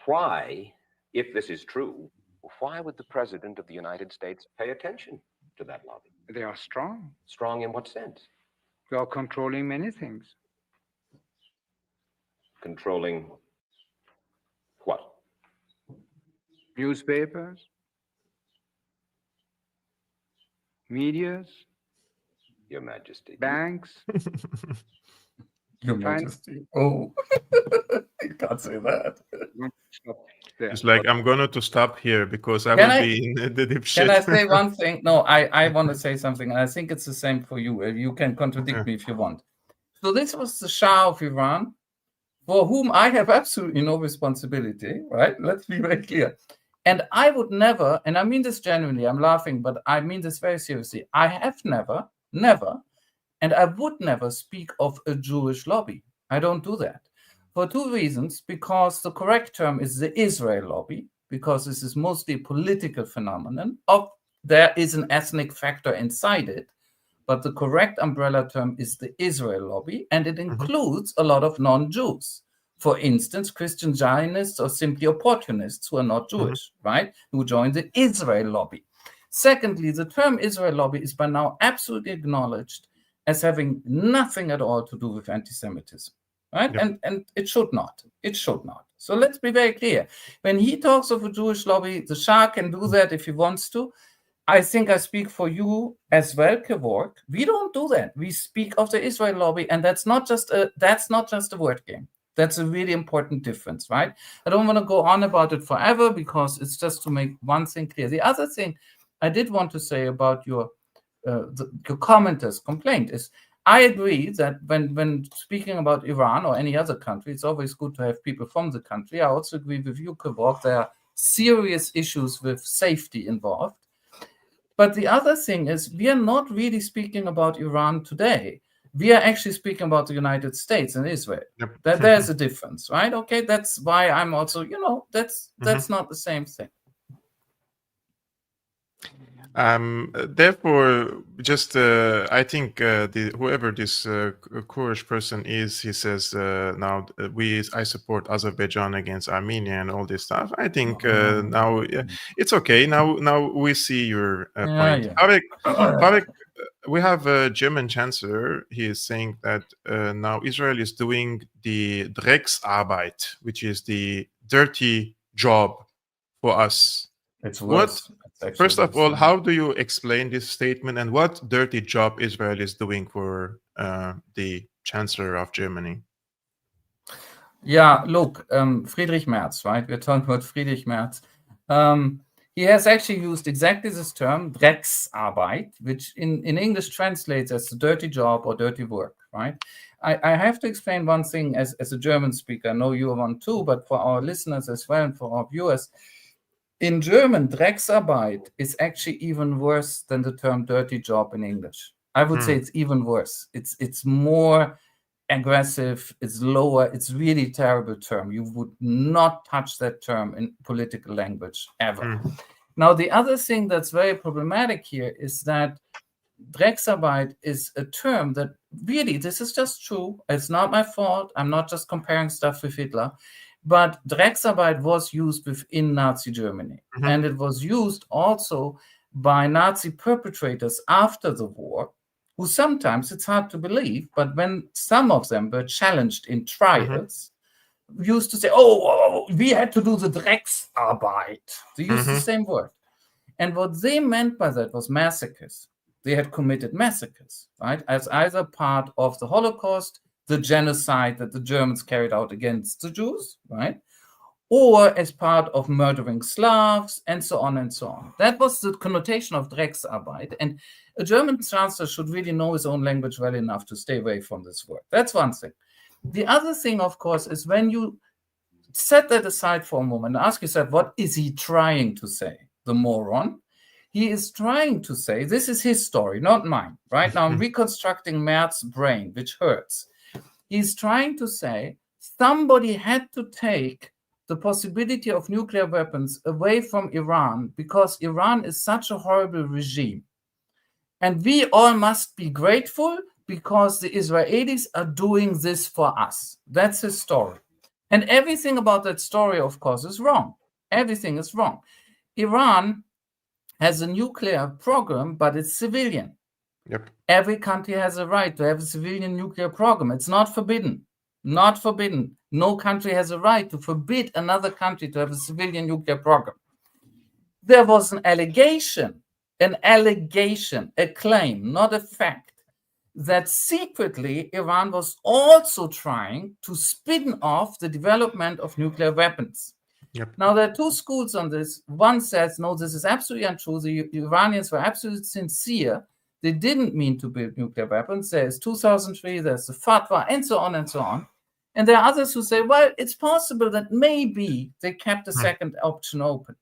Why, if this is true, why would the President of the United States pay attention to that lobby? They are strong. Strong in what sense? They are controlling many things. Controlling what? Newspapers, medias, Your Majesty. banks. Your Majesty. Oh, you can't say that. It's like, I'm going to stop here because I Can will I- be in the deep shit. Can I say one thing? No, I want to say something, and I think it's the same for you. You can contradict me if you want. So this was the Shah of Iran, for whom I have absolutely no responsibility, right? Let's be very clear. And I would never, and I mean this genuinely, I'm laughing, but I mean this very seriously. I have never, and I would never speak of a Jewish lobby. I don't do that. For two reasons: because the correct term is the Israel lobby, because this is mostly a political phenomenon. There is an ethnic factor inside it, but the correct umbrella term is the Israel lobby, and it includes a lot of non-Jews. For instance, Christian Zionists or simply opportunists who are not Jewish, right? Who join the Israel lobby. Secondly, the term Israel lobby is by now absolutely acknowledged as having nothing at all to do with anti-Semitism, right? Yep. And it should not. It should not. So let's be very clear. When he talks of a Jewish lobby, the Shah can do that if he wants to. I think I speak for you as well, Kevork. We don't do that. We speak of the Israel lobby, and that's not just a word game. That's a really important difference, right? I don't want to go on about it forever because it's just to make one thing clear. The other thing I did want to say about your commenter's complaint is I agree that when speaking about Iran or any other country, it's always good to have people from the country. I also agree with you, Kevork. There are serious issues with safety involved. But the other thing is we are not really speaking about Iran today. We are actually speaking about the United States and Israel. Yep. There's a difference, right? Okay, that's why I'm also, that's not the same thing. Therefore, just I think whoever this Kurdish person is, he says now I support Azerbaijan against Armenia and all this stuff. I think now it's okay. Now we see your point. Yeah. Tarik, we have a German chancellor. He is saying that now Israel is doing the Drecksarbeit, which is the dirty job for us. It's worse. First of all, how do you explain this statement, and what dirty job Israel is doing for the Chancellor of Germany? Yeah, look, Friedrich Merz, right? We're talking about Friedrich Merz. He has actually used exactly this term, Drecksarbeit, which in English translates as dirty job or dirty work, right? I have to explain one thing as a German speaker. I know you are one too, but for our listeners as well and for our viewers, in German, Drecksarbeit is actually even worse than the term dirty job in English. I would say it's even worse. It's more aggressive, it's lower, it's really terrible term. You would not touch that term in political language ever. Now, the other thing that's very problematic here is that Drecksarbeit is a term that really, this is just true. It's not my fault. I'm not just comparing stuff with Hitler. But Drecksarbeit was used within Nazi Germany. And it was used also by Nazi perpetrators after the war, who sometimes, it's hard to believe, but when some of them were challenged in trials, used to say, oh, we had to do the Drecksarbeit. They used the same word. And what they meant by that was massacres. They had committed massacres, right? As either part of the Holocaust, the genocide that the Germans carried out against the Jews, right? Or as part of murdering Slavs, and so on and so on. That was the connotation of Drecksarbeit. And a German chancellor should really know his own language well enough to stay away from this word. That's one thing. The other thing, of course, is when you set that aside for a moment and ask yourself, what is he trying to say, the moron? He is trying to say, this is his story, not mine. Right now, I'm reconstructing Mertz's brain, which hurts. He's trying to say somebody had to take the possibility of nuclear weapons away from Iran because Iran is such a horrible regime. And we all must be grateful because the Israelis are doing this for us. That's his story. And everything about that story, of course, is wrong. Everything is wrong. Iran has a nuclear program, but it's civilian. Yep. Every country has a right to have a civilian nuclear program. It's not forbidden. Not forbidden. No country has a right to forbid another country to have a civilian nuclear program. There was an allegation, a claim, not a fact, that secretly Iran was also trying to spin off the development of nuclear weapons. Yep. Now, there are two schools on this. One says, no, this is absolutely untrue. The Iranians were absolutely sincere. They didn't mean to build nuclear weapons. There's 2003, there's the fatwa, and so on and so on. And there are others who say, well, it's possible that maybe they kept the second option open.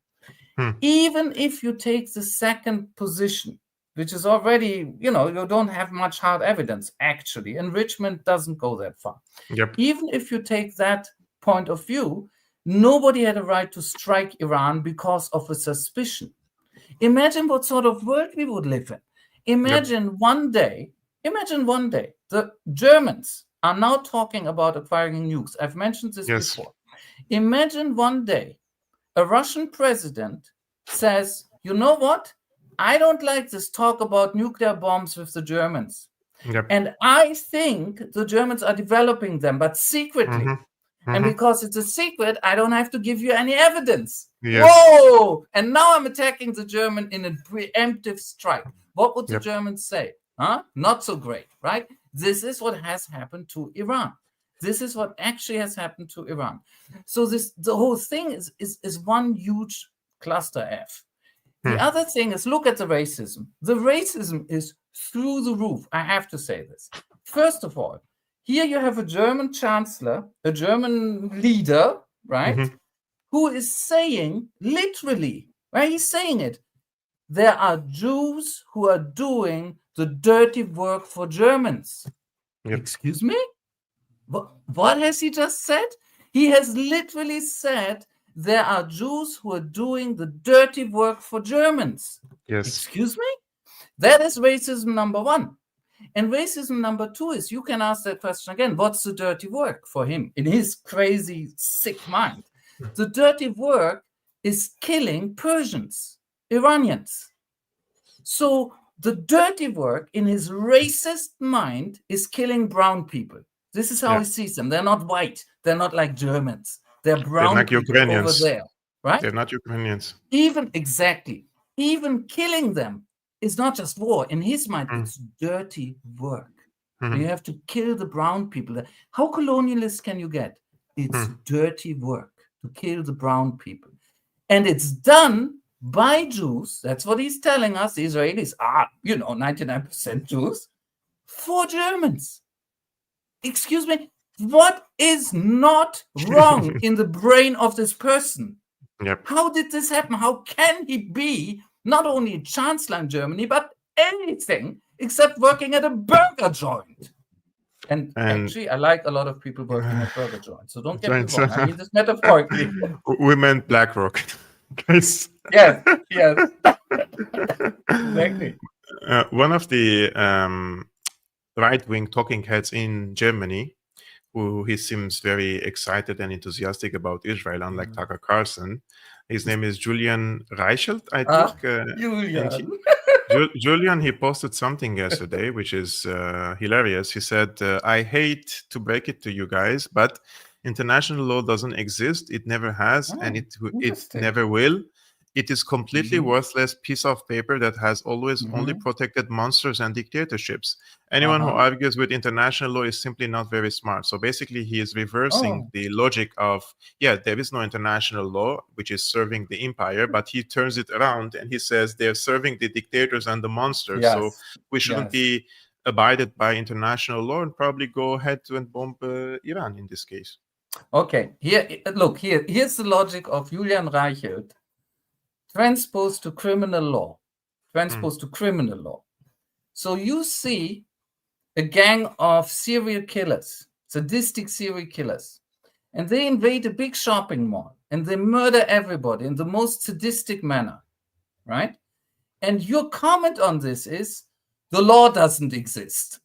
Even if you take the second position, which is already, you don't have much hard evidence, actually. Enrichment doesn't go that far. Yep. Even if you take that point of view, nobody had a right to strike Iran because of a suspicion. Imagine what sort of world we would live in. Imagine one day, the Germans are now talking about acquiring nukes. I've mentioned this before. Imagine one day a Russian president says, you know what? I don't like this talk about nuclear bombs with the Germans. Yep. And I think the Germans are developing them, but secretly. And because it's a secret, I don't have to give you any evidence. Yes. Whoa! And now I'm attacking the German in a preemptive strike. What would the Germans say? Not so great, right? This is what has happened to Iran. This is what actually has happened to Iran. So the whole thing is one huge cluster F. The other thing is, look at the racism. The racism is through the roof. I have to say this. First of all, here you have a German chancellor, a German leader, right, who is saying, literally, right, he's saying it, there are Jews who are doing the dirty work for Germans. Yep. Excuse me? What has he just said? He has literally said there are Jews who are doing the dirty work for Germans. Yes. Excuse me? That is racism number one. And racism number two is, you can ask that question again, what's the dirty work for him in his crazy, sick mind? The dirty work is killing Persians, Iranians. So the dirty work in his racist mind is killing brown people. This is how he sees them. They're not white. They're not like Germans. They're brown like people Ukrainians. over there, right? They're not Ukrainians. Even killing them is not just war. In his mind, it's dirty work. You have to kill the brown people. How colonialist can you get? It's dirty work to kill the brown people. And it's done by Jews. That's what he's telling us. The Israelis are, 99% Jews for Germans. Excuse me, what is not wrong in the brain of this person? Yep. How did this happen? How can he be not only a chancellor in Germany, but anything except working at a burger joint? And actually, I like a lot of people working at burger joints. So don't get me wrong. I mean this metaphorically. We meant BlackRock. Guys. Yes. Exactly. One of the right-wing talking heads in Germany, who he seems very excited and enthusiastic about Israel, unlike Tucker Carlson. His name is Julian Reichelt, I think. Julian, he posted something yesterday, which is hilarious. He said, I hate to break it to you guys, but International law doesn't exist. It never has, and it never will. It is completely worthless piece of paper that has always only protected monsters and dictatorships. Anyone who argues with international law is simply not very smart. So basically, he is reversing the logic of, there is no international law, which is serving the empire, but he turns it around and he says they're serving the dictators and the monsters. Yes. So we shouldn't be abided by international law and probably go ahead and bomb Iran in this case. Okay, here's the logic of Julian Reichelt transposed to criminal law. So you see a gang of serial killers, sadistic serial killers, and they invade a big shopping mall and they murder everybody in the most sadistic manner, right? And your comment on this is, the law doesn't exist.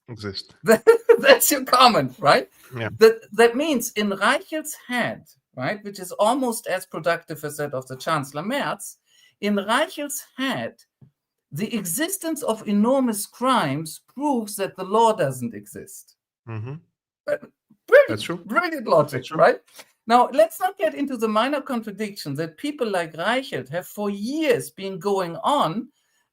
That's your comment, right? Yeah. That means in Reichelt's head, right, which is almost as productive as that of the Chancellor Merz, in Reichelt's head, the existence of enormous crimes proves that the law doesn't exist. That's true. Brilliant logic, right? Now, let's not get into the minor contradiction that people like Reichelt have for years been going on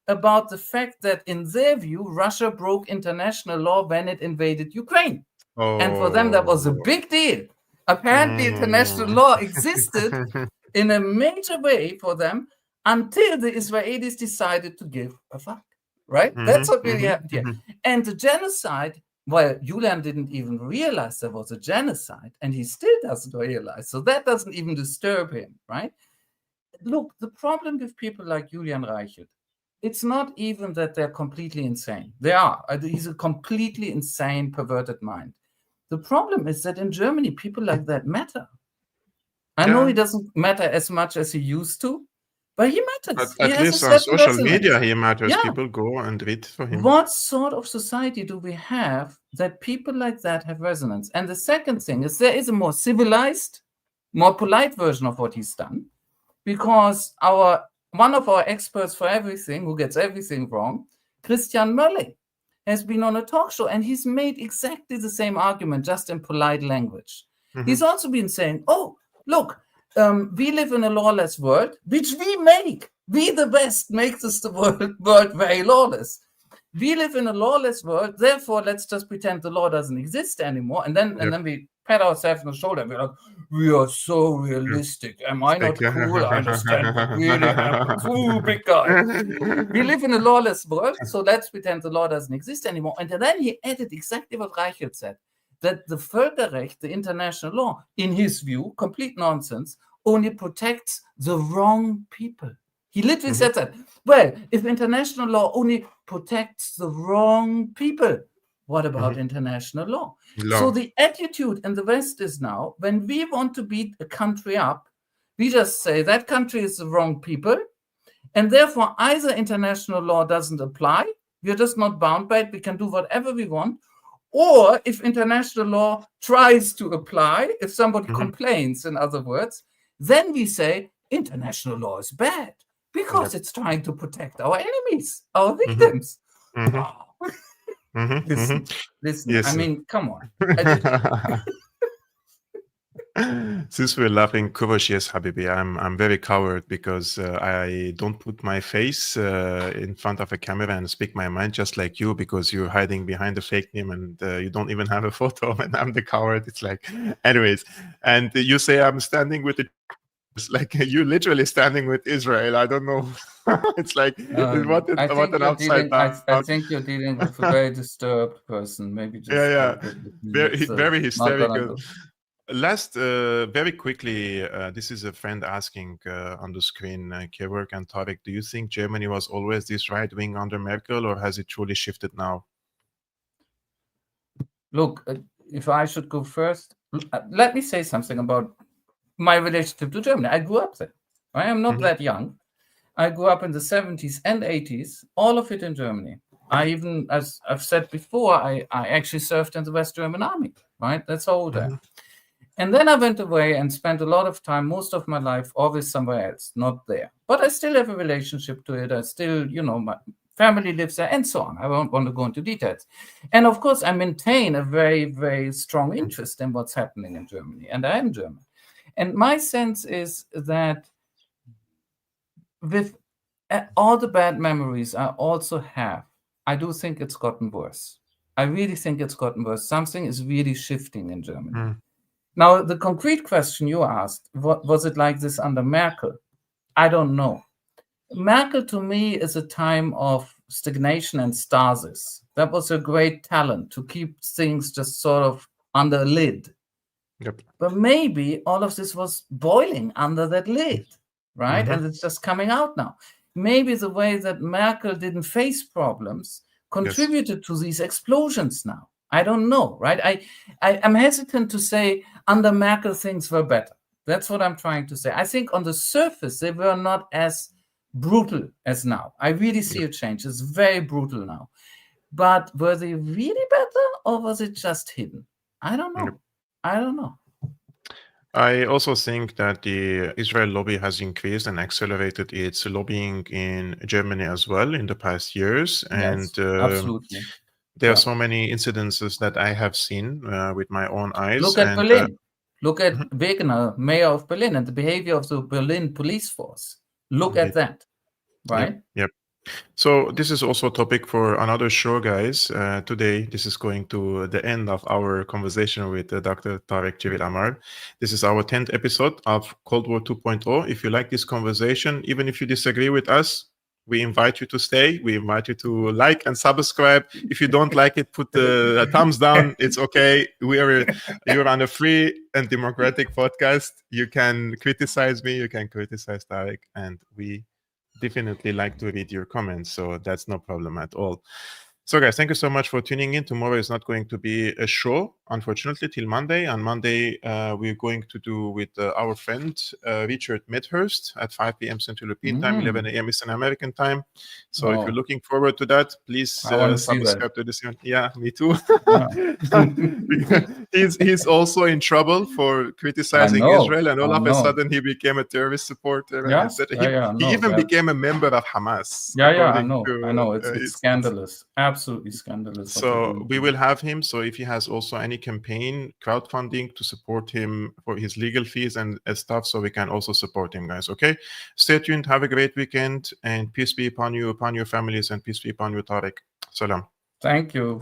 about the fact that, in their view, Russia broke international law when it invaded Ukraine. And for them, that was a big deal. Apparently, international law existed in a major way for them until the Israelis decided to give a fuck, right? That's what really happened here. And the genocide, well, Julian didn't even realize there was a genocide, and he still doesn't realize. So that doesn't even disturb him, right? Look, the problem with people like Julian Reichelt, it's not even that they're completely insane. They are. He's a completely insane, perverted mind. The problem is that in Germany, people like that matter. I know he doesn't matter as much as he used to, but he matters. At least on social media, he matters. Yeah. People go and read for him. What sort of society do we have that people like that have resonance? And the second thing is, there is a more civilized, more polite version of what he's done, because one of our experts for everything, who gets everything wrong, Christian Mölle, has been on a talk show, and he's made exactly the same argument, just in polite language. He's also been saying, oh, look, we live in a lawless world, which we make. We, the West, make the world very lawless. We live in a lawless world, therefore let's just pretend the law doesn't exist anymore, and then we pat ourselves on the shoulder and we're like, we are so realistic. Am I not cool? I understand what really happens. Ooh, big guy. We live in a lawless world, so let's pretend the law doesn't exist anymore. And then he added exactly what Reichelt said, that the Völkerrecht, the international law, in his view, complete nonsense, only protects the wrong people. He literally said that. Well, if international law only protects the wrong people, what about international law? So the attitude in the West is now, when we want to beat a country up, we just say that country is the wrong people, and therefore either international law doesn't apply, we're just not bound by it, we can do whatever we want, or if international law tries to apply, if somebody complains, in other words, then we say international law is bad because it's trying to protect our enemies, our victims. Listen, yes. I mean, come on. Since we're laughing, Kurosh, yes, Habibi, I'm very coward because I don't put my face in front of a camera and speak my mind just like you, because you're hiding behind a fake name and you don't even have a photo, and I'm the coward. It's like, anyways, and you say I'm standing with the, it's like you're literally standing with Israel. I don't know. It's like what an outside down. I think you're dealing with a very disturbed person. Maybe just very hysterical. Last, very quickly, this is a friend asking on the screen, Kevork and Tarik, do you think Germany was always this right wing under Merkel, or has it truly shifted now? Look, if I should go first, let me say something about my relationship to Germany. I grew up there. I am not that young. I grew up in the 70s and 80s, all of it in Germany. I even, as I've said before, I actually served in the West German Army, right? That's how old I am. And then I went away and spent a lot of time, most of my life, always somewhere else, not there. But I still have a relationship to it. I still, family lives there, and so on. I won't want to go into details. And of course, I maintain a very, very strong interest in what's happening in Germany, and I am German. And my sense is that with all the bad memories I also have, I do think it's gotten worse. I really think it's gotten worse. Something is really shifting in Germany. Now, the concrete question you asked, was it like this under Merkel? I don't know. Merkel, to me, is a time of stagnation and stasis. That was a great talent to keep things just sort of under a lid. Yep. But maybe all of this was boiling under that lid, right? And it's just coming out now. Maybe the way that Merkel didn't face problems contributed to these explosions now. I don't know, right? I'm hesitant to say under Merkel things were better. That's what I'm trying to say. I think on the surface, they were not as brutal as now. I really see a change. It's very brutal now. But were they really better, or was it just hidden? I don't know. I don't know. I also think that the Israel lobby has increased and accelerated its lobbying in Germany as well in the past years. And absolutely. There are so many incidences that I have seen with my own eyes. Look at Berlin. Look at Wegener, mayor of Berlin, and the behavior of the Berlin police force. Look at that, right? Yep. So this is also a topic for another show, guys. Today, this is going to the end of our conversation with Dr. Tarik Cyril Amar. This is our 10th episode of Cold War 2.0. If you like this conversation, even if you disagree with us, we invite you to stay. We invite you to like and subscribe. If you don't like it, put a thumbs down. It's okay. You're on a free and democratic podcast. You can criticize me. You can criticize Tarik, and we definitely like to read your comments, so that's no problem at all. So guys, thank you so much for tuning in. Tomorrow is not going to be a show, unfortunately, till Monday. On Monday, we're going to do with our friend Richard Medhurst at 5 p.m. Central European Time, 11 a.m. Eastern American Time. So if you're looking forward to that, please subscribe to this one. Yeah, me too. He's also in trouble for criticizing Israel, and all of a sudden he became a terrorist supporter. Yes, he even became a member of Hamas. I know. It's scandalous. Absolutely scandalous. So we will have him. So if he has also any campaign crowdfunding to support him for his legal fees and stuff, so we can also support him, guys. Okay, stay tuned. Have a great weekend, and peace be upon you, upon your families, and peace be upon you, Tarik. Salam. Thank you.